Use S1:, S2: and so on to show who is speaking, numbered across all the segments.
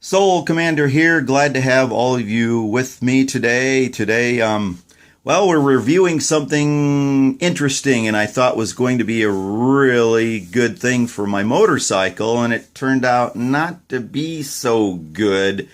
S1: Soul Commander here. Glad to have all of you with me today. Well, we're reviewing something interesting and I thought was going to be a really good thing for my motorcycle, and it turned out not to be so good.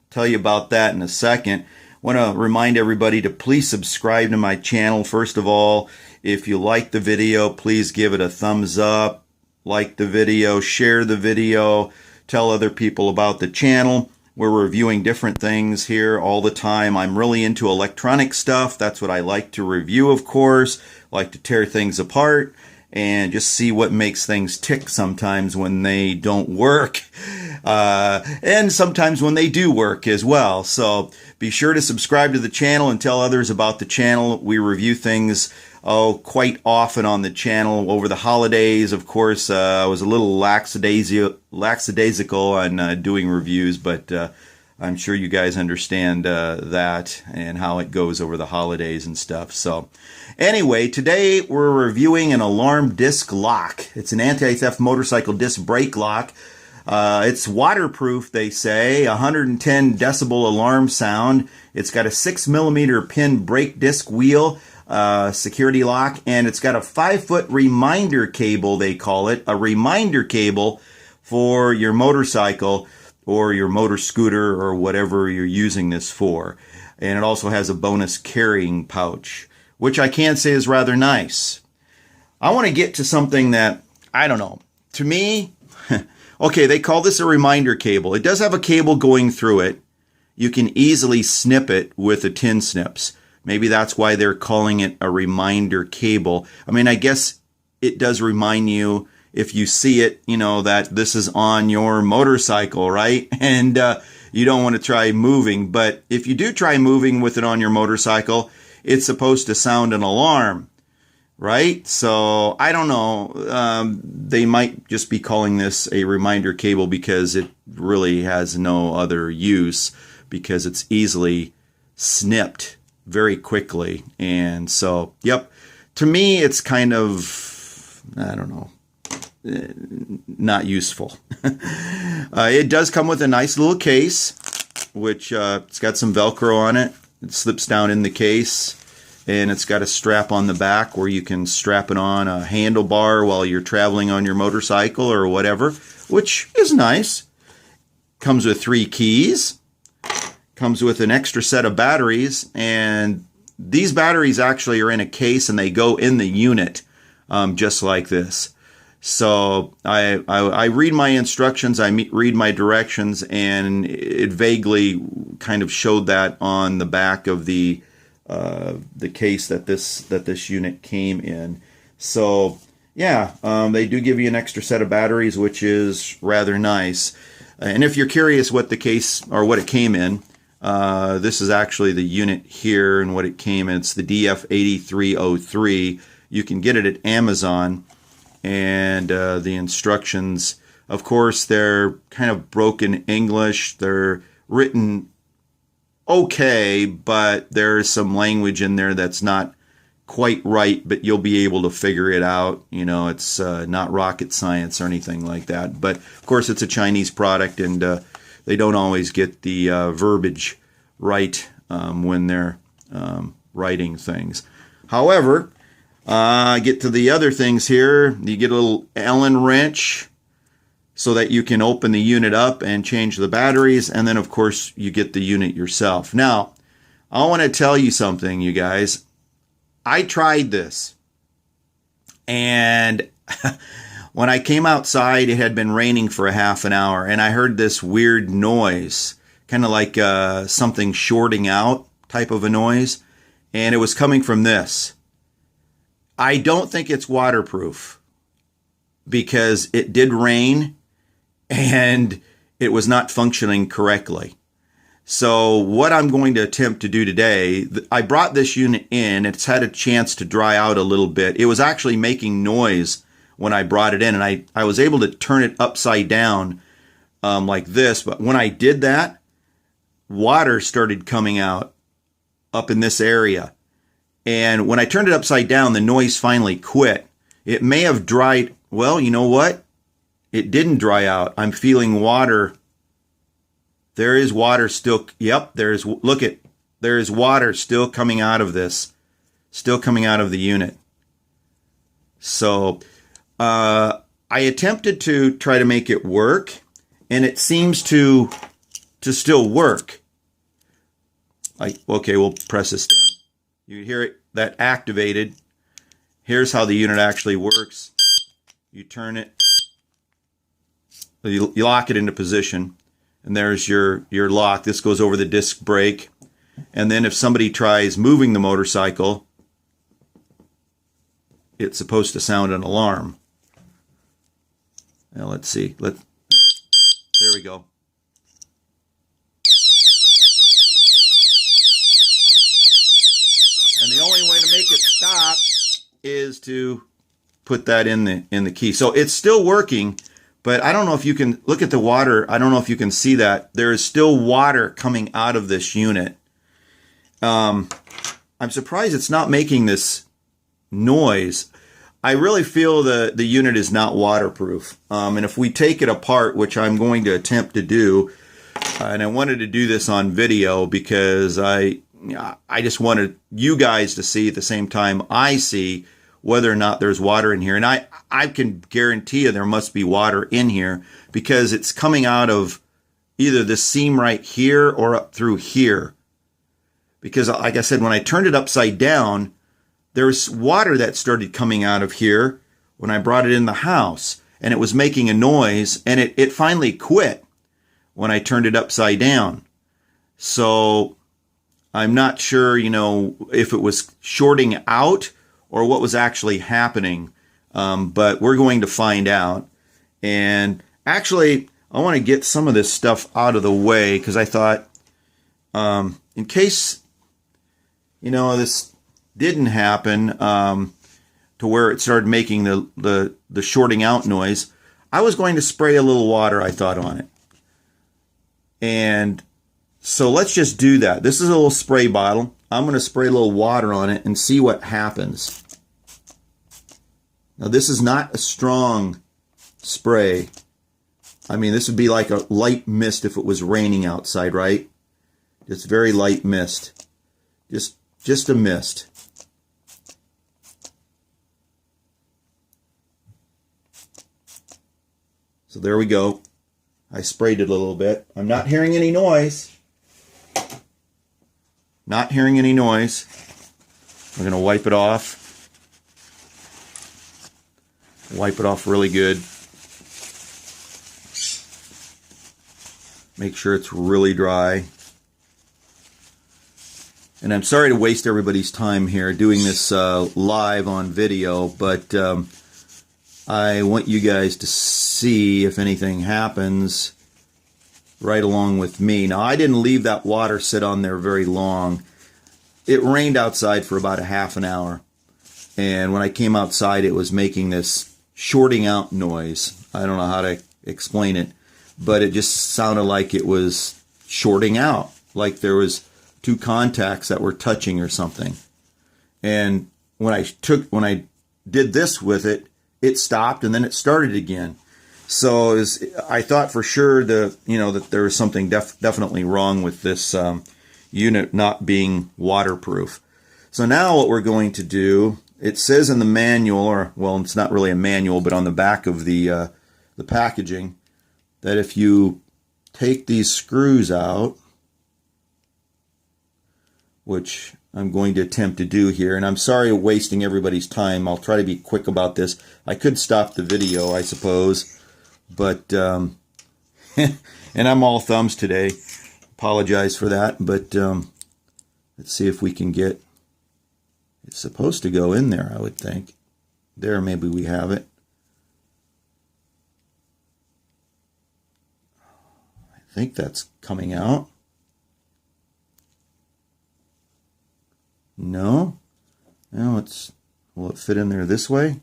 S1: Tell you about that in a second. Want to remind everybody to please subscribe to my channel. First of all, if you like the video, please give it a thumbs up, like the video, share the video, tell other people about the channel. We're reviewing different things here all the time. I'm really into electronic stuff. That's what I like to review, of course. I like to tear things apart and just see what makes things tick sometimes when they don't work. And sometimes when they do work as well. So be sure to subscribe to the channel and tell others about the channel. We review things quite often on the channel. Over the holidays, of course, I was a little lackadaisical on doing reviews, but I'm sure you guys understand that and how it goes over the holidays and stuff. So anyway, today we're reviewing an alarm disc lock. It's an anti-theft motorcycle disc brake lock. It's waterproof, they say, 110 decibel alarm sound. It's got a 6mm pin brake disc wheel, security lock, and it's got a 5-foot reminder cable, they call it, a reminder cable for your motorcycle or your motor scooter or whatever you're using this for. And it also has a bonus carrying pouch, which I can say is rather nice. I want to get to something that, I don't know, to me, okay, they call this a reminder cable. It does have a cable going through it. You can easily snip it with a tin snips. Maybe that's why they're calling it a reminder cable. I mean, I guess it does remind you, if you see it, you know, that this is on your motorcycle, right? And you don't want to try moving. But if you do try moving with it on your motorcycle, it's supposed to sound an alarm, right? So I don't know. They might just be calling this a reminder cable because it really has no other use, because it's easily snipped very quickly. And so, yep, to me, it's kind of, I don't know, not useful. It does come with a nice little case, which it's got some Velcro on it. It slips down in the case, and it's got a strap on the back where you can strap it on a handlebar while you're traveling on your motorcycle or whatever, which is nice. Comes with 3 keys. Comes with an extra set of batteries, and these batteries actually are in a case and they go in the unit, just like this. So I read my instructions, I read my directions, and it vaguely kind of showed that on the back of the case that this unit came in. So yeah, they do give you an extra set of batteries, which is rather nice. And if you're curious what the case or what it came in, this is actually the unit here and what it came in. It's the DF8303. You can get it at Amazon, and the instructions, of course, they're kind of broken English. They're written okay, but there's some language in there that's not quite right, but you'll be able to figure it out. You know, it's not rocket science or anything like that. But of course, it's a Chinese product, and they don't always get the verbiage right when they're writing things. However, get to the other things here. You get a little Allen wrench so that you can open the unit up and change the batteries. And then, of course, you get the unit yourself. Now, I want to tell you something, you guys. I tried this, and when I came outside, it had been raining for a half an hour, and I heard this weird noise, kind of like something shorting out type of a noise, and it was coming from this. I don't think it's waterproof, because it did rain, and it was not functioning correctly. So what I'm going to attempt to do today, I brought this unit in. It's had a chance to dry out a little bit. It was actually making noise when I brought it in, and I was able to turn it upside down like this. But when I did that, water started coming out up in this area. And when I turned it upside down, the noise finally quit. It may have dried. Well, you know what? It didn't dry out. I'm feeling water there is water still. Yep, there is water still coming out of this, still coming out of the unit. So I attempted to try to make it work, and it seems to still work. Like, okay, we'll press this down. You hear it, that activated. Here's how the unit actually works. You turn it, you lock it into position, and there's your lock. This goes over the disc brake. And then if somebody tries moving the motorcycle, it's supposed to sound an alarm. Now let's see. There we go. And the only way to make it stop is to put that in the key. So it's still working, but I don't know if you can look at the water. I don't know if you can see that. There is still water coming out of this unit. I'm surprised it's not making this noise. I really feel the unit is not waterproof. And if we take it apart, which I'm going to attempt to do, and I wanted to do this on video because I just wanted you guys to see at the same time I see whether or not there's water in here. And I can guarantee you there must be water in here because it's coming out of either this seam right here or up through here. Because like I said, when I turned it upside down, there's water that started coming out of here when I brought it in the house, and it was making a noise, and it finally quit when I turned it upside down. So I'm not sure, if it was shorting out or what was actually happening, but we're going to find out. And actually, I want to get some of this stuff out of the way because I thought, in case this didn't happen to where it started making the shorting out noise, I was going to spray a little water, I thought, on it. And so let's just do that. This is a little spray bottle. I'm going to spray a little water on it and see what happens. Now, this is not a strong spray. I mean, this would be like a light mist if it was raining outside, right? It's very light mist. Just a mist. So there we go. I sprayed it a little bit. I'm not hearing any noise. Not hearing any noise. We're going to wipe it off. Wipe it off really good. Make sure it's really dry. And I'm sorry to waste everybody's time here doing this live on video, but I want you guys to see if anything happens right along with me. Now, I didn't leave that water sit on there very long. It rained outside for about a half an hour. And when I came outside, it was making this shorting out noise. I don't know how to explain it, but it just sounded like it was shorting out, like there was two contacts that were touching or something. And when I did this with it, it stopped and then it started again. So I thought for sure that there was something definitely wrong with this unit not being waterproof. So now what we're going to do, it says in the manual, or well, it's not really a manual, but on the back of the packaging, that if you take these screws out, which I'm going to attempt to do here, and I'm sorry wasting everybody's time. I'll try to be quick about this. I could stop the video, I suppose, but and I'm all thumbs today. Apologize for that, but let's see if we can get. It's supposed to go in there, I would think. There, maybe we have it. I think that's coming out. No? Now will it fit in there this way?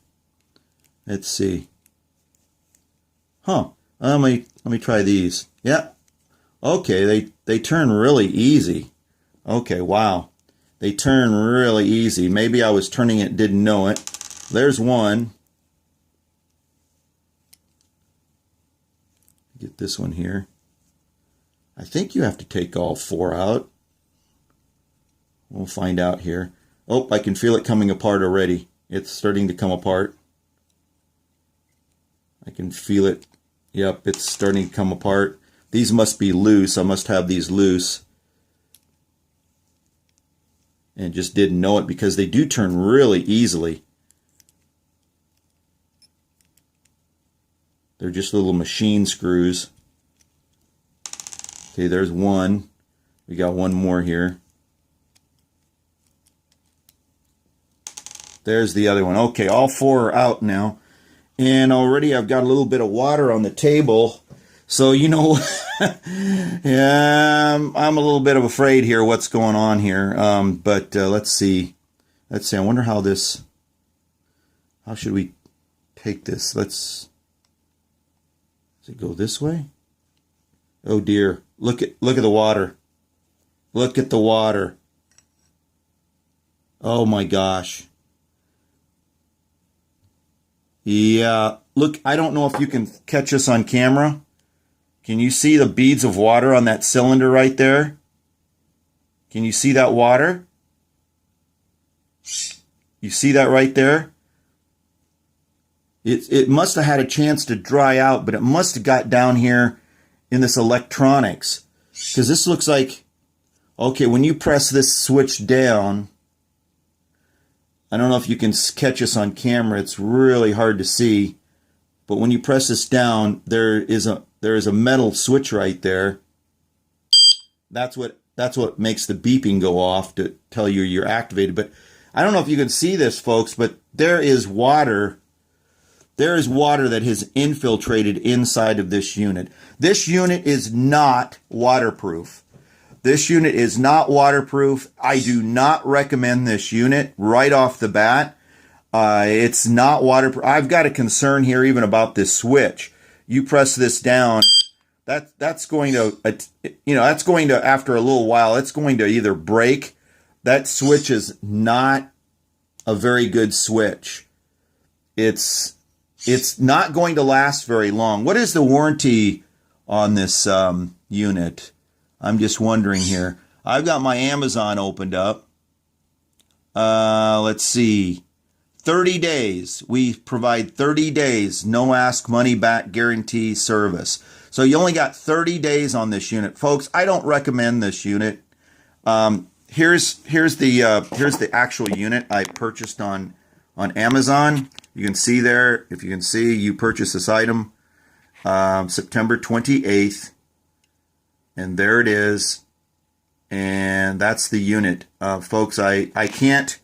S1: Let's see. Huh. Let me try these. Yeah. Okay, they turn really easy. Okay, wow. They turn really easy. Maybe I was turning it, didn't know it. There's one. Get this one here. I think you have to take all 4 out. We'll find out here. Oh, I can feel it coming apart already. It's starting to come apart. I can feel it. Yep, it's starting to come apart. These must be loose. I must have these loose. And just didn't know it because they do turn really easily. They're just little machine screws. Okay, there's one. We got one more here. There's the other one. Okay, all 4 are out now. And already I've got a little bit of water on the table. So, you know, yeah, I'm a little bit afraid here what's going on here. But let's see. Let's see. I wonder how should we take this? Does it go this way? Oh dear. Look at the water. Look at the water. Oh my gosh. Yeah, look, I don't know if you can catch us on camera. Can you see the beads of water on that cylinder right there? Can you see that water? You see that right there? It must have had a chance to dry out, but it must have got down here in this electronics. Because this looks like, okay, when you press this switch down, I don't know if you can catch us on camera. It's really hard to see. But when you press this down, there is a metal switch right there. That's what makes the beeping go off to tell you you're activated. But I don't know if you can see this, folks, but there is water. There is water that has infiltrated inside of this unit. This unit is not waterproof. This unit is not waterproof. I do not recommend this unit right off the bat. It's not waterproof. I've got a concern here even about this switch. You press this down, that's going to, that's going to, after a little while, it's going to either break. That switch is not a very good switch. It's not going to last very long. What is the warranty on this unit? I'm just wondering here. I've got my Amazon opened up. Let's see. 30 days. We provide 30 days, no ask money back guarantee service. So you only got 30 days on this unit. Folks, I don't recommend this unit. Here's the actual unit I purchased on Amazon. You can see there, if you can see, you purchased this item September 28th. And there it is. And that's the unit. Folks, I can't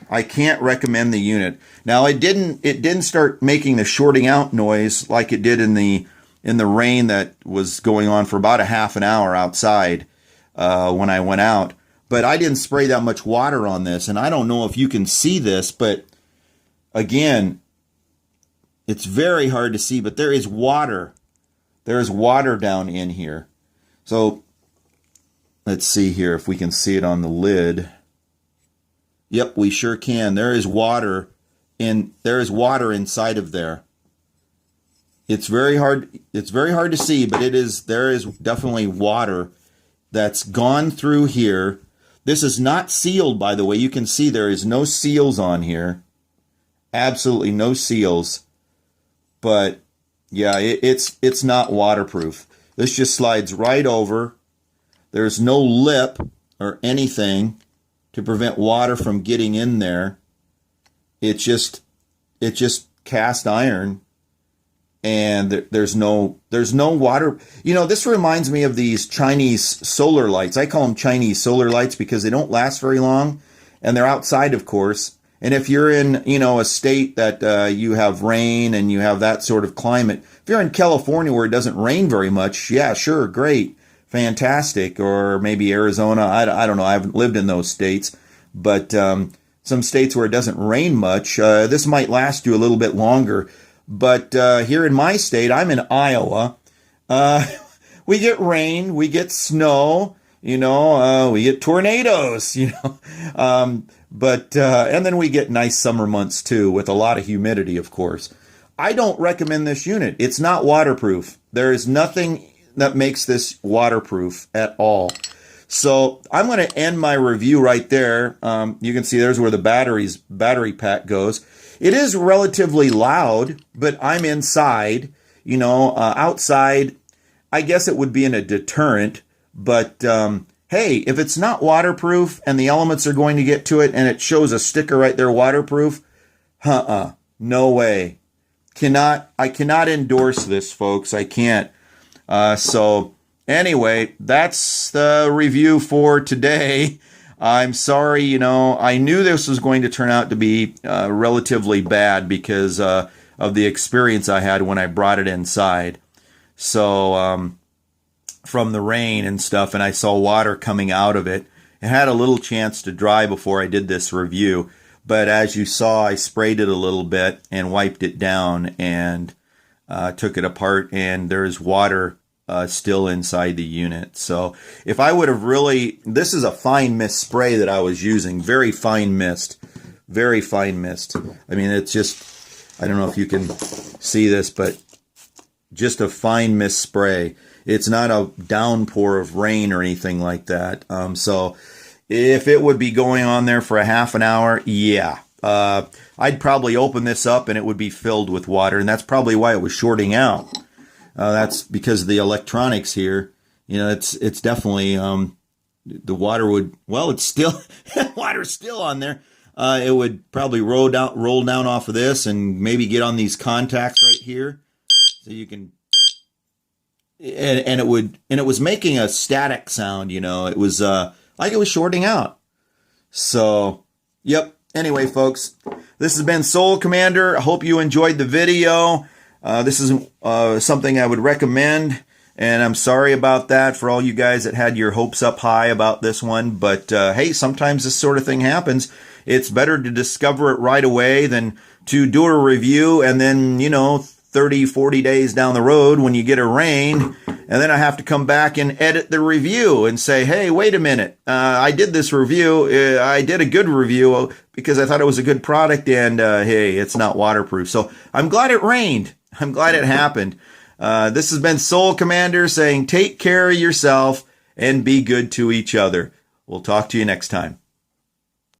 S1: recommend the unit. Now it didn't start making the shorting out noise like it did in the rain that was going on for about a half an hour outside when I went out. But I didn't spray that much water on this, and I don't know if you can see this, but again, it's very hard to see, but there is water. There is water down in here. So let's see here if we can see it on the lid. Yep, we sure can. There is water inside of there. It's very hard to see, but there is definitely water that's gone through here. This is not sealed, by the way. You can see there is no seals on here. Absolutely no seals. But yeah, it's not waterproof. This just slides right over. There's no lip or anything to prevent water from getting in there. It's just cast iron, and there's no water. You know, this reminds me of these Chinese solar lights. I call them Chinese solar lights because they don't last very long, and they're outside, of course. And if you're in, a state that you have rain and you have that sort of climate, if you're in California where it doesn't rain very much, yeah, sure, great, fantastic. Or maybe Arizona, I don't know, I haven't lived in those states. But some states where it doesn't rain much, this might last you a little bit longer. But here in my state, I'm in Iowa, we get rain, we get snow, we get tornadoes, But and then we get nice summer months too, with a lot of humidity, of course. I don't recommend this unit. It's not waterproof. There is nothing that makes this waterproof at all. So I'm going to end my review right there. You can see there's where the battery pack goes. It is relatively loud, but I'm inside. You know, outside, I guess it would be in a deterrent. But hey, if it's not waterproof and the elements are going to get to it and it shows a sticker right there, waterproof, no way. I cannot endorse this, folks. I can't. So anyway, that's the review for today. I'm sorry, you know, I knew this was going to turn out to be relatively bad because of the experience I had when I brought it inside. So from the rain and stuff, and I saw water coming out of it. It had a little chance to dry before I did this review. But as you saw, I sprayed it a little bit and wiped it down and took it apart, and there's water still inside the unit. So if I would have really, this is a fine mist spray that I was using, very fine mist. I mean, it's just, I don't know if you can see this, but just a fine mist spray. It's not a downpour of rain or anything like that. So if it would be going on there for a half an hour, yeah, I'd probably open this up and it would be filled with water, and that's probably why it was shorting out. That's because of the electronics here. You know, it's definitely the water would, well, it's still water's still on there. It would probably roll down off of this and maybe get on these contacts right here, so you can. And it was making a static sound. You know, it was like it was shorting out. So, yep. Anyway, folks, this has been Soul Commander. I hope you enjoyed the video. This is something I would recommend, and I'm sorry about that for all you guys that had your hopes up high about this one. But hey, sometimes this sort of thing happens. It's better to discover it right away than to do a review and then, you know, 30, 40 days down the road when you get a rain, and then I have to come back and edit the review and say, hey, wait a minute, I did this review, I did a good review because I thought it was a good product, and hey, it's not waterproof. So I'm glad it rained. I'm glad it happened. This has been Soul Commander saying take care of yourself and be good to each other. We'll talk to you next time.